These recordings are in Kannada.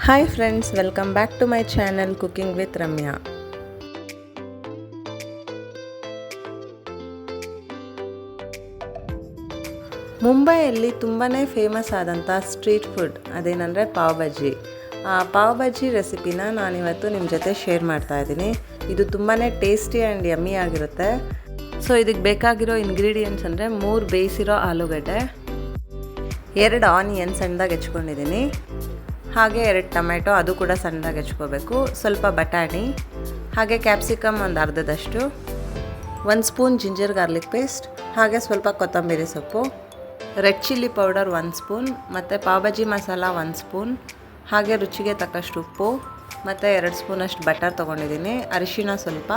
Hi friends, welcome back to my channel cooking with Ramya. ಮುಂಬೈಯಲ್ಲಿ ತುಂಬಾ ಫೇಮಸ್ ಆದಂಥ ಸ್ಟ್ರೀಟ್ ಫುಡ್ ಅದೇನೆಂದರೆ ಪಾವ್ ಬಜ್ಜಿ. ಪಾವ್ ಬಜ್ಜಿ ರೆಸಿಪಿನ ನಾನಿವತ್ತು ನಿಮ್ಮ ಜೊತೆ ಶೇರ್ ಮಾಡ್ತಾ ಇದ್ದೀನಿ. ಇದು ತುಂಬಾ ಟೇಸ್ಟಿ ಆ್ಯಂಡ್ ಯಮ್ಮಿ ಆಗಿರುತ್ತೆ. ಸೊ ಇದಕ್ಕೆ ಬೇಕಾಗಿರೋ ಇಂಗ್ರೀಡಿಯೆಂಟ್ಸ್ ಅಂದರೆ 3 ಬೇಯಿಸಿರೋ ಆಲೂಗಡ್ಡೆ, 2 ಆನಿಯನ್ ಸಣ್ಣದಾಗಿ ಹೆಚ್ಕೊಂಡಿದ್ದೀನಿ, ಹಾಗೆ 2 ಟೊಮೆಟೊ, ಅದು ಕೂಡ ಸಣ್ಣದಾಗಿ ಹೆಚ್ಕೋಬೇಕು, ಸ್ವಲ್ಪ ಬಟಾಣಿ, ಹಾಗೆ ಕ್ಯಾಪ್ಸಿಕಮ್ ಒಂದು ಅರ್ಧದಷ್ಟು, 1 ಸ್ಪೂನ್ ಜಿಂಜರ್ ಗಾರ್ಲಿಕ್ ಪೇಸ್ಟ್, ಹಾಗೆ ಸ್ವಲ್ಪ ಕೊತ್ತಂಬರಿ ಸೊಪ್ಪು, ರೆಡ್ ಚಿಲ್ಲಿ ಪೌಡರ್ 1 ಸ್ಪೂನ್, ಮತ್ತು ಪಾವ್ ಬಜ್ಜಿ ಮಸಾಲ 1 ಸ್ಪೂನ್, ಹಾಗೆ ರುಚಿಗೆ ತಕ್ಕಷ್ಟು ಉಪ್ಪು, ಮತ್ತು 2 ಸ್ಪೂನಷ್ಟು ಬಟರ್ ತೊಗೊಂಡಿದ್ದೀನಿ, ಅರಿಶಿಣ ಸ್ವಲ್ಪ,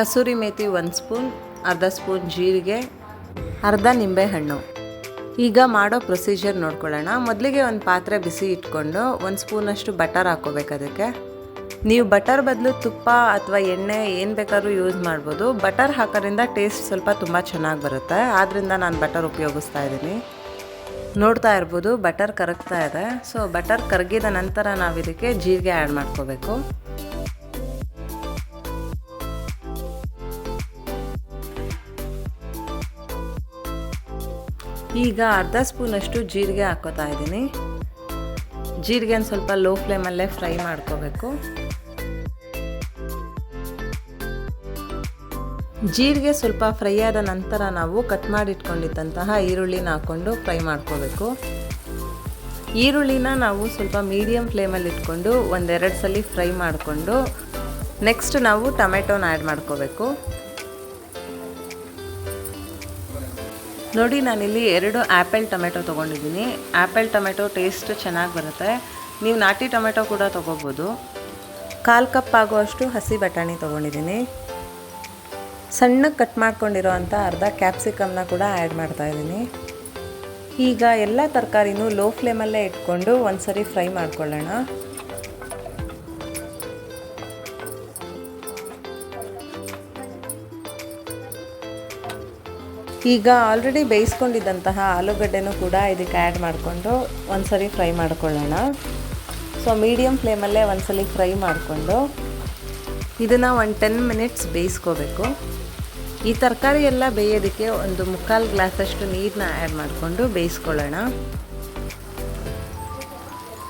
ಕಸೂರಿ ಮೇಥಿ 1 ಸ್ಪೂನ್, ಅರ್ಧ ಸ್ಪೂನ್ ಜೀರಿಗೆ, ಅರ್ಧ ನಿಂಬೆಹಣ್ಣು. ಈಗ ಮಾಡೋ ಪ್ರೊಸೀಜರ್ ನೋಡ್ಕೊಳ್ಳೋಣ. ಮೊದಲಿಗೆ ಒಂದು ಪಾತ್ರೆ ಬಿಸಿ ಇಟ್ಕೊಂಡು 1 ಸ್ಪೂನಷ್ಟು ಬಟರ್ ಹಾಕ್ಕೋಬೇಕು. ಅದಕ್ಕೆ ನೀವು ಬಟರ್ ಬದಲು ತುಪ್ಪ ಅಥವಾ ಎಣ್ಣೆ ಏನು ಬೇಕಾದ್ರೂ ಯೂಸ್ ಮಾಡ್ಬೋದು. ಬಟರ್ ಹಾಕೋದ್ರಿಂದ ಟೇಸ್ಟ್ ಸ್ವಲ್ಪ ತುಂಬ ಚೆನ್ನಾಗಿ ಬರುತ್ತೆ, ಆದ್ದರಿಂದ ನಾನು ಬಟರ್ ಉಪಯೋಗಿಸ್ತಾ ಇದ್ದೀನಿ. ನೋಡ್ತಾ ಇರ್ಬೋದು ಬಟರ್ ಕರಗ್ತಾ ಇದೆ. ಸೊ ಬಟರ್ ಕರಗಿದ ನಂತರ ನಾವು ಇದಕ್ಕೆ ಜೀರಿಗೆ ಆ್ಯಡ್ ಮಾಡ್ಕೋಬೇಕು. ಈಗ ಅರ್ಧ ಸ್ಪೂನಷ್ಟು ಜೀರಿಗೆ ಹಾಕ್ಕೋತಾ ಇದ್ದೀನಿ. ಜೀರಿಗೆನ ಸ್ವಲ್ಪ ಲೋ ಫ್ಲೇಮಲ್ಲೇ ಫ್ರೈ ಮಾಡ್ಕೋಬೇಕು. ಜೀರಿಗೆ ಸ್ವಲ್ಪ ಫ್ರೈ ಆದ ನಂತರ ನಾವು ಕಟ್ ಮಾಡಿಟ್ಕೊಂಡಿದ್ದಂತಹ ಈರುಳ್ಳಿನ ಹಾಕ್ಕೊಂಡು ಫ್ರೈ ಮಾಡ್ಕೋಬೇಕು. ಈರುಳ್ಳಿನ ನಾವು ಸ್ವಲ್ಪ ಮೀಡಿಯಮ್ ಫ್ಲೇಮಲ್ಲಿ ಇಟ್ಕೊಂಡು 1-2 ಸಲ ಫ್ರೈ ಮಾಡಿಕೊಂಡು ನೆಕ್ಸ್ಟ್ ನಾವು ಟೊಮೆಟೊನ ಆ್ಯಡ್ ಮಾಡ್ಕೋಬೇಕು. ನೋಡಿ, ನಾನಿಲ್ಲಿ 2 ಆ್ಯಪಲ್ ಟೊಮೆಟೊ ತೊಗೊಂಡಿದ್ದೀನಿ. ಆ್ಯಪಲ್ ಟೊಮೆಟೊ ಟೇಸ್ಟ್ ಚೆನ್ನಾಗಿ ಬರುತ್ತೆ. ನೀವು ನಾಟಿ ಟೊಮೆಟೊ ಕೂಡ ತೊಗೋಬೋದು. 1/4 ಕಪ್ ಆಗುವಷ್ಟು ಹಸಿ ಬಟಾಣಿ ತೊಗೊಂಡಿದ್ದೀನಿ. ಸಣ್ಣಗೆ ಕಟ್ ಮಾಡ್ಕೊಂಡಿರೋ ಅಂಥ ಅರ್ಧ ಕ್ಯಾಪ್ಸಿಕಮ್ನ ಕೂಡ ಆ್ಯಡ್ ಮಾಡ್ತಾಯಿದ್ದೀನಿ. ಈಗ ಎಲ್ಲ ತರಕಾರಿನೂ ಲೋ ಫ್ಲೇಮಲ್ಲೇ ಇಟ್ಕೊಂಡು ಒಂದು ಸರಿ ಫ್ರೈ ಮಾಡ್ಕೊಳ್ಳೋಣ. ಈಗ ಆಲ್ರೆಡಿ ಬೇಯಿಸ್ಕೊಂಡಿದ್ದಂತಹ ಆಲೂಗಡ್ಡೆನೂ ಕೂಡ ಇದಕ್ಕೆ ಆ್ಯಡ್ ಮಾಡಿಕೊಂಡು ಒಂದು ಸರಿ ಫ್ರೈ ಮಾಡ್ಕೊಳ್ಳೋಣ. ಸೊ ಮೀಡಿಯಮ್ ಫ್ಲೇಮಲ್ಲೇ ಒಂದು ಸಲ ಫ್ರೈ ಮಾಡಿಕೊಂಡು ಇದನ್ನು 10 ಮಿನಿಟ್ಸ್ ಬೇಯಿಸ್ಕೋಬೇಕು. ಈ ತರಕಾರಿ ಎಲ್ಲ ಬೇಯೋದಕ್ಕೆ 1/4 ಗ್ಲಾಸಷ್ಟು ನೀರನ್ನ ಆ್ಯಡ್ ಮಾಡಿಕೊಂಡು ಬೇಯಿಸ್ಕೊಳ್ಳೋಣ.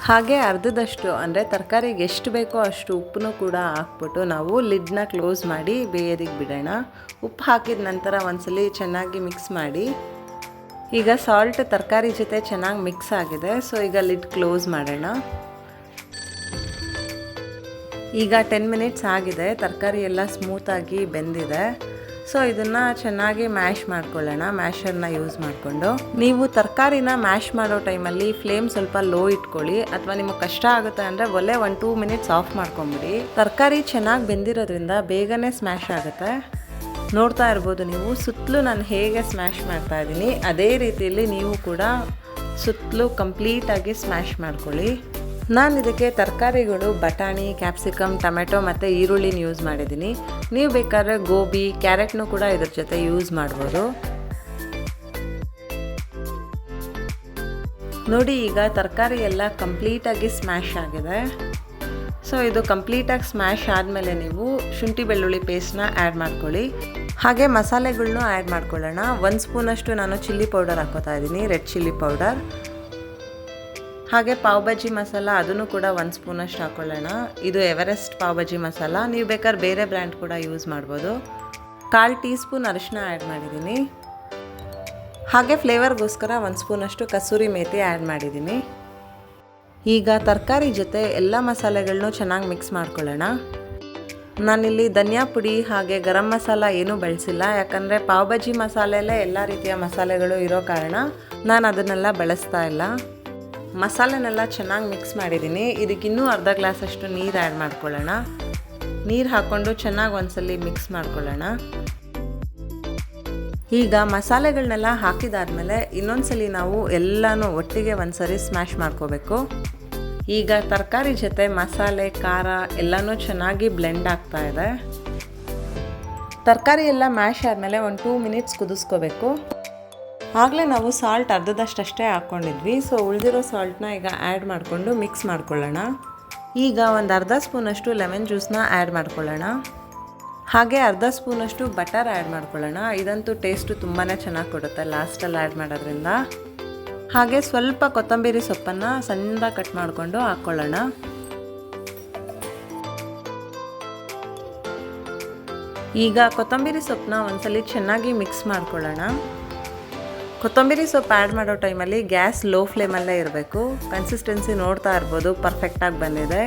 ಹಾಗೆ ಅರ್ಧದಷ್ಟು ಅಂದರೆ ತರಕಾರಿಗೆ ಎಷ್ಟು ಬೇಕೋ ಅಷ್ಟು ಉಪ್ಪನ್ನು ಕೂಡ ಹಾಕ್ಬಿಟ್ಟು ನಾವು ಲಿಡ್ನ ಕ್ಲೋಸ್ ಮಾಡಿ ಬೇಯೋದಕ್ಕೆ ಬಿಡೋಣ. ಉಪ್ಪು ಹಾಕಿದ ನಂತರ ಒಂದ್ಸಲಿ ಚೆನ್ನಾಗಿ ಮಿಕ್ಸ್ ಮಾಡಿ. ಈಗ ಸಾಲ್ಟ್ ತರಕಾರಿ ಜೊತೆ ಚೆನ್ನಾಗಿ ಮಿಕ್ಸ್ ಆಗಿದೆ. ಸೊ ಈಗ ಲಿಡ್ ಕ್ಲೋಸ್ ಮಾಡೋಣ. ಈಗ 10 ಮಿನಿಟ್ಸ್ ಆಗಿದೆ. ತರಕಾರಿ ಎಲ್ಲ ಸ್ಮೂತಾಗಿ ಬೆಂದಿದೆ. ಸೊ ಇದನ್ನು ಚೆನ್ನಾಗಿ ಮ್ಯಾಶ್ ಮಾಡ್ಕೊಳ್ಳೋಣ, ಮ್ಯಾಶರ್ನ ಯೂಸ್ ಮಾಡಿಕೊಂಡು. ನೀವು ತರಕಾರಿನ ಮ್ಯಾಶ್ ಮಾಡೋ ಟೈಮಲ್ಲಿ ಫ್ಲೇಮ್ ಸ್ವಲ್ಪ ಲೋ ಇಟ್ಕೊಳ್ಳಿ, ಅಥವಾ ನಿಮಗೆ ಕಷ್ಟ ಆಗುತ್ತೆ ಅಂದರೆ ಒಲೆ 1-2 ಮಿನಿಟ್ಸ್ ಆಫ್ ಮಾಡ್ಕೊಂಬಿಡಿ. ತರಕಾರಿ ಚೆನ್ನಾಗಿ ಬೆಂದಿರೋದ್ರಿಂದ ಬೇಗನೆ ಸ್ಮ್ಯಾಶ್ ಆಗುತ್ತೆ. ನೋಡ್ತಾ ಇರ್ಬೋದು ನೀವು, ಸುತ್ತಲೂ ನಾನು ಹೇಗೆ ಸ್ಮ್ಯಾಶ್ ಮಾಡ್ತಾ ಇದ್ದೀನಿ ಅದೇ ರೀತಿಯಲ್ಲಿ ನೀವು ಕೂಡ ಸುತ್ತಲೂ ಕಂಪ್ಲೀಟಾಗಿ ಸ್ಮ್ಯಾಶ್ ಮಾಡ್ಕೊಳ್ಳಿ. ನಾನು ಇದಕ್ಕೆ ತರಕಾರಿಗಳು ಬಟಾಣಿ, ಕ್ಯಾಪ್ಸಿಕಮ್, ಟೊಮೆಟೊ ಮತ್ತು ಈರುಳ್ಳಿನ ಯೂಸ್ ಮಾಡಿದ್ದೀನಿ. ನೀವು ಬೇಕಾದ್ರೆ ಗೋಬಿ, ಕ್ಯಾರೆಟ್ನೂ ಕೂಡ ಇದ್ರ ಜೊತೆ ಯೂಸ್ ಮಾಡ್ಬೋದು. ನೋಡಿ, ಈಗ ತರಕಾರಿ ಎಲ್ಲ ಕಂಪ್ಲೀಟಾಗಿ ಸ್ಮ್ಯಾಶ್ ಆಗಿದೆ. ಸೊ ಇದು ಕಂಪ್ಲೀಟಾಗಿ ಸ್ಮ್ಯಾಶ್ ಆದಮೇಲೆ ನೀವು ಶುಂಠಿ ಬೆಳ್ಳುಳ್ಳಿ ಪೇಸ್ಟ್ನ ಆ್ಯಡ್ ಮಾಡ್ಕೊಳ್ಳಿ. ಹಾಗೆ ಮಸಾಲೆಗಳ್ನೂ ಆ್ಯಡ್ ಮಾಡ್ಕೊಳ್ಳೋಣ. 1 ಸ್ಪೂನಷ್ಟು ನಾನು ಚಿಲ್ಲಿ ಪೌಡರ್ ಹಾಕ್ಕೋತಾ ಇದ್ದೀನಿ, ರೆಡ್ ಚಿಲ್ಲಿ ಪೌಡರ್. ಹಾಗೆ ಪಾವ್ ಬಜ್ಜಿ ಮಸಾಲ, ಅದನ್ನು ಕೂಡ 1 ಸ್ಪೂನಷ್ಟು ಹಾಕ್ಕೊಳ್ಳೋಣ. ಇದು ಎವರೆಸ್ಟ್ ಪಾವ್ ಬಜ್ಜಿ ಮಸಾಲ. ನೀವು ಬೇಕಾದ್ರೆ ಬೇರೆ ಬ್ರ್ಯಾಂಡ್ ಕೂಡ ಯೂಸ್ ಮಾಡ್ಬೋದು. 1/4 ಟೀ ಸ್ಪೂನ್ ಅರಿಶಿನ ಆ್ಯಡ್ ಮಾಡಿದ್ದೀನಿ. ಹಾಗೆ ಫ್ಲೇವರ್ಗೋಸ್ಕರ 1 ಸ್ಪೂನಷ್ಟು ಕಸೂರಿ ಮೇಥಿ ಆ್ಯಡ್ ಮಾಡಿದ್ದೀನಿ. ಈಗ ತರಕಾರಿ ಜೊತೆ ಎಲ್ಲ ಮಸಾಲೆಗಳನ್ನೂ ಚೆನ್ನಾಗಿ ಮಿಕ್ಸ್ ಮಾಡ್ಕೊಳ್ಳೋಣ. ನಾನಿಲ್ಲಿ ಧನಿಯಾ ಪುಡಿ ಹಾಗೆ ಗರಂ ಮಸಾಲ ಏನೂ ಬಳಸಿಲ್ಲ, ಯಾಕಂದರೆ ಪಾವ್ ಬಜ್ಜಿ ಮಸಾಲೆಯಲ್ಲೇ ಎಲ್ಲ ರೀತಿಯ ಮಸಾಲೆಗಳು ಇರೋ ಕಾರಣ ನಾನು ಅದನ್ನೆಲ್ಲ ಬಳಸ್ತಾ ಇಲ್ಲ. ಮಸಾಲೆನೆಲ್ಲ ಚೆನ್ನಾಗಿ ಮಿಕ್ಸ್ ಮಾಡಿದ್ದೀನಿ. ಇದಕ್ಕಿನ್ನೂ ಅರ್ಧ ಗ್ಲಾಸಷ್ಟು ನೀರು ಆ್ಯಡ್ ಮಾಡ್ಕೊಳ್ಳೋಣ. ನೀರು ಹಾಕ್ಕೊಂಡು ಚೆನ್ನಾಗಿ ಒಂದ್ಸಲಿ ಮಿಕ್ಸ್ ಮಾಡ್ಕೊಳ್ಳೋಣ. ಈಗ ಮಸಾಲೆಗಳನ್ನೆಲ್ಲ ಹಾಕಿದಾದ್ಮೇಲೆ ಇನ್ನೊಂದ್ಸಲಿ ನಾವು ಎಲ್ಲನೂ ಒಟ್ಟಿಗೆ ಒಂದ್ಸರಿ ಸ್ಮ್ಯಾಶ್ ಮಾಡ್ಕೋಬೇಕು. ಈಗ ತರಕಾರಿ ಜೊತೆ ಮಸಾಲೆ, ಖಾರ ಎಲ್ಲನೂ ಚೆನ್ನಾಗಿ ಬ್ಲೆಂಡ್ ಆಗ್ತಾ ಇದೆ. ತರಕಾರಿ ಎಲ್ಲ ಮ್ಯಾಶ್ ಆದಮೇಲೆ 2 ಮಿನಿಟ್ಸ್ ಕುದಿಸ್ಕೋಬೇಕು. ಆಗಲೇ ನಾವು ಸಾಲ್ಟ್ ಅರ್ಧದಷ್ಟೇ ಹಾಕ್ಕೊಂಡಿದ್ವಿ. ಸೊ ಉಳಿದಿರೋ ಸಾಲ್ಟ್ನ ಈಗ ಆ್ಯಡ್ ಮಾಡಿಕೊಂಡು ಮಿಕ್ಸ್ ಮಾಡ್ಕೊಳ್ಳೋಣ. ಈಗ ಒಂದು ಅರ್ಧ ಸ್ಪೂನಷ್ಟು ಲೆಮನ್ ಜ್ಯೂಸನ್ನ ಆ್ಯಡ್ ಮಾಡ್ಕೊಳ್ಳೋಣ. ಹಾಗೆ ಅರ್ಧ ಸ್ಪೂನಷ್ಟು ಬಟರ್ ಆ್ಯಡ್ ಮಾಡ್ಕೊಳ್ಳೋಣ. ಇದಂತೂ ಟೇಸ್ಟು ತುಂಬಾ ಚೆನ್ನಾಗಿ ಕೊಡುತ್ತೆ ಲಾಸ್ಟಲ್ಲಿ ಆ್ಯಡ್ ಮಾಡೋದ್ರಿಂದ. ಹಾಗೆ ಸ್ವಲ್ಪ ಕೊತ್ತಂಬರಿ ಸೊಪ್ಪನ್ನು ಸಣ್ಣದಾಗಿ ಕಟ್ ಮಾಡಿಕೊಂಡು ಹಾಕ್ಕೊಳ್ಳೋಣ. ಈಗ ಕೊತ್ತಂಬರಿ ಸೊಪ್ಪನ್ನ ಒಂದ್ಸಲಿ ಚೆನ್ನಾಗಿ ಮಿಕ್ಸ್ ಮಾಡ್ಕೊಳ್ಳೋಣ. ಕೊತ್ತಂಬರಿ ಸೊಪ್ಪು ಆ್ಯಡ್ ಮಾಡೋ ಟೈಮಲ್ಲಿ ಗ್ಯಾಸ್ ಲೋ ಫ್ಲೇಮಲ್ಲೇ ಇರಬೇಕು. ಕನ್ಸಿಸ್ಟೆನ್ಸಿ ನೋಡ್ತಾ ಇರ್ಬೋದು, ಪರ್ಫೆಕ್ಟಾಗಿ ಬಂದಿದೆ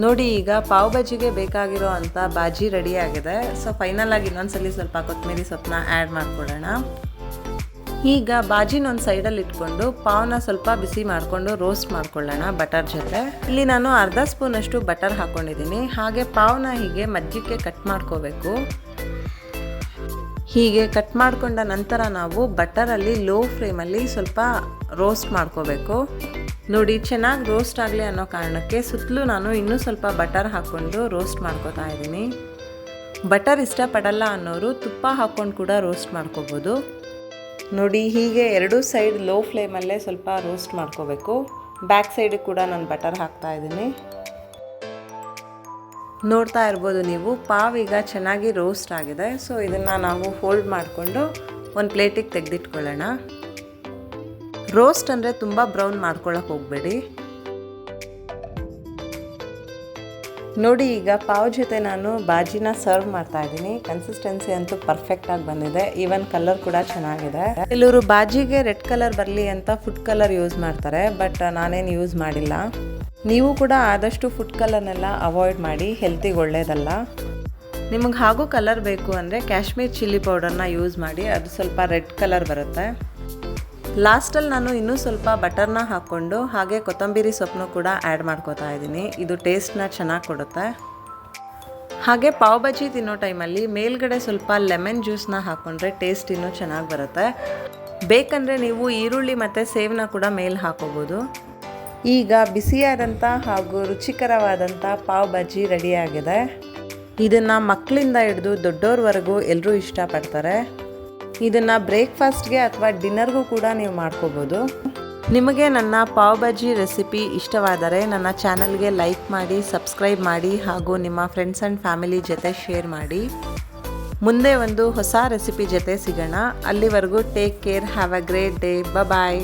ನೋಡಿ. ಈಗ ಪಾವ್ ಬಜ್ಜಿಗೆ ಬೇಕಾಗಿರೋ ಅಂಥ ಬಾಜಿ ರೆಡಿ ಆಗಿದೆ. ಸೊ ಫೈನಲಾಗಿ ಇನ್ನೊಂದ್ಸಲಿ ಸ್ವಲ್ಪ ಕೊತ್ತಂಬರಿ ಸೊಪ್ಪನ್ನ ಆ್ಯಡ್ ಮಾಡ್ಕೊಳ್ಳೋಣ. ಈಗ ಬಾಜಿನ ಒಂದು ಸೈಡಲ್ಲಿ ಇಟ್ಕೊಂಡು ಪಾವ್ನ ಸ್ವಲ್ಪ ಬಿಸಿ ಮಾಡಿಕೊಂಡು ರೋಸ್ಟ್ ಮಾಡ್ಕೊಳ್ಳೋಣ ಬಟರ್ ಜೊತೆ. ಇಲ್ಲಿ ನಾನು ಅರ್ಧ ಸ್ಪೂನಷ್ಟು ಬಟರ್ ಹಾಕ್ಕೊಂಡಿದ್ದೀನಿ. ಹಾಗೆ ಪಾವ್ನ ಹೀಗೆ ಮಧ್ಯಕ್ಕೆ ಕಟ್ ಮಾಡ್ಕೋಬೇಕು. ಹೀಗೆ ಕಟ್ ಮಾಡಿಕೊಂಡ ನಂತರ ನಾವು ಬಟರಲ್ಲಿ ಲೋ ಫ್ಲೇಮಲ್ಲಿ ಸ್ವಲ್ಪ ರೋಸ್ಟ್ ಮಾಡ್ಕೋಬೇಕು ನೋಡಿ. ಚೆನ್ನಾಗಿ ರೋಸ್ಟ್ ಆಗಲಿ ಅನ್ನೋ ಕಾರಣಕ್ಕೆ ಸುತ್ತಲೂ ನಾನು ಇನ್ನೂ ಸ್ವಲ್ಪ ಬಟರ್ ಹಾಕ್ಕೊಂಡು ರೋಸ್ಟ್ ಮಾಡ್ಕೋತಾ ಇದ್ದೀನಿ. ಬಟರ್ ಇಷ್ಟಪಡಲ್ಲ ಅನ್ನೋರು ತುಪ್ಪ ಹಾಕ್ಕೊಂಡು ಕೂಡ ರೋಸ್ಟ್ ಮಾಡ್ಕೋಬೋದು ನೋಡಿ. ಹೀಗೆ ಎರಡೂ ಸೈಡ್ ಲೋ ಫ್ಲೇಮಲ್ಲೇ ಸ್ವಲ್ಪ ರೋಸ್ಟ್ ಮಾಡ್ಕೋಬೇಕು. ಬ್ಯಾಕ್ ಸೈಡಿಗೆ ಕೂಡ ನಾನು ಬಟರ್ ಹಾಕ್ತಾ ಇದ್ದೀನಿ. ನೋಡ್ತಾ ಇರ್ಬೋದು ನೀವು, ಪಾವ್ ಈಗ ಚೆನ್ನಾಗಿ ರೋಸ್ಟ್ ಆಗಿದೆ. ಸೊ ಇದನ್ನು ನಾವು ಫೋಲ್ಡ್ ಮಾಡಿಕೊಂಡು ಒಂದು ಪ್ಲೇಟಿಗೆ ತೆಗೆದಿಟ್ಕೊಳ್ಳೋಣ. ರೋಸ್ಟ್ ಅಂದರೆ ತುಂಬ ಬ್ರೌನ್ ಮಾಡ್ಕೊಳ್ಳೋಕೆ ಹೋಗಬೇಡಿ ನೋಡಿ. ಈಗ ಪಾವ್ ಜೊತೆ ನಾನು ಬಾಜಿನ ಸರ್ವ್ ಮಾಡ್ತಾ ಇದ್ದೀನಿ. ಕನ್ಸಿಸ್ಟೆನ್ಸಿ ಅಂತೂ ಪರ್ಫೆಕ್ಟಾಗಿ ಬಂದಿದೆ. ಈವನ್ ಕಲರ್ ಕೂಡ ಚೆನ್ನಾಗಿದೆ. ಕೆಲವರು ಬಾಜಿಗೆ ರೆಡ್ ಕಲರ್ ಬರಲಿ ಅಂತ ಫುಡ್ ಕಲರ್ ಯೂಸ್ ಮಾಡ್ತಾರೆ, ಬಟ್ ನಾನೇನು ಯೂಸ್ ಮಾಡಿಲ್ಲ. ನೀವು ಕೂಡ ಆದಷ್ಟು ಫುಡ್ ಕಲರ್ನೆಲ್ಲ ಅವಾಯ್ಡ್ ಮಾಡಿ, ಹೆಲ್ತಿಗೆ ಒಳ್ಳೆಯದಲ್ಲ. ನಿಮಗೆ ಹಾಗೂ ಕಲರ್ ಬೇಕು ಅಂದರೆ ಕಾಶ್ಮೀರ್ ಚಿಲ್ಲಿ ಪೌಡರ್ನ ಯೂಸ್ ಮಾಡಿ, ಅದು ಸ್ವಲ್ಪ ರೆಡ್ ಕಲರ್ ಬರುತ್ತೆ. ಲಾಸ್ಟಲ್ಲಿ ನಾನು ಇನ್ನೂ ಸ್ವಲ್ಪ ಬಟರ್ನ ಹಾಕ್ಕೊಂಡು ಹಾಗೆ ಕೊತ್ತಂಬರಿ ಸೊಪ್ಪನ್ನು ಕೂಡ ಆ್ಯಡ್ ಮಾಡ್ಕೋತಾ ಇದ್ದೀನಿ. ಇದು ಟೇಸ್ಟ್ನ ಚೆನ್ನಾಗಿ ಕೊಡುತ್ತೆ. ಹಾಗೆ ಪಾವ್ ಬಜ್ಜಿ ತಿನ್ನೋ ಟೈಮಲ್ಲಿ ಮೇಲ್ಗಡೆ ಸ್ವಲ್ಪ ಲೆಮನ್ ಜ್ಯೂಸನ್ನ ಹಾಕ್ಕೊಂಡ್ರೆ ಟೇಸ್ಟ್ ಇನ್ನೂ ಚೆನ್ನಾಗಿ ಬರುತ್ತೆ. ಬೇಕಂದರೆ ನೀವು ಈರುಳ್ಳಿ ಮತ್ತು ಸೇವನ್ನ ಕೂಡ ಮೇಲೆ ಹಾಕೋಬೋದು. ಈಗ ಬಿಸಿಯಾದಂಥ ಹಾಗೂ ರುಚಿಕರವಾದಂಥ ಪಾವ್ ಬಜ್ಜಿ ರೆಡಿಯಾಗಿದೆ. ಇದನ್ನು ಮಕ್ಕಳಿಂದ ಹಿಡಿದು ದೊಡ್ಡೋರ್ವರೆಗೂ ಎಲ್ಲರೂ ಇಷ್ಟಪಡ್ತಾರೆ. ಇದನ್ನು ಬ್ರೇಕ್ಫಾಸ್ಟ್ಗೆ ಅಥವಾ ಡಿನ್ನರ್ಗೂ ಕೂಡ ನೀವು ಮಾಡ್ಕೋಬೋದು. ನಿಮಗೆ ನನ್ನ ಪಾವ್ ಬಜ್ಜಿ ರೆಸಿಪಿ ಇಷ್ಟವಾದರೆ ನನ್ನ ಚಾನಲ್ಗೆ ಲೈಕ್ ಮಾಡಿ, ಸಬ್ಸ್ಕ್ರೈಬ್ ಮಾಡಿ ಹಾಗೂ ನಿಮ್ಮ ಫ್ರೆಂಡ್ಸ್ ಆ್ಯಂಡ್ ಫ್ಯಾಮಿಲಿ ಜೊತೆ ಶೇರ್ ಮಾಡಿ. ಮುಂದೆ ಒಂದು ಹೊಸ ರೆಸಿಪಿ ಜೊತೆ ಸಿಗೋಣ. ಅಲ್ಲಿವರೆಗೂ take care, have a great day, bye.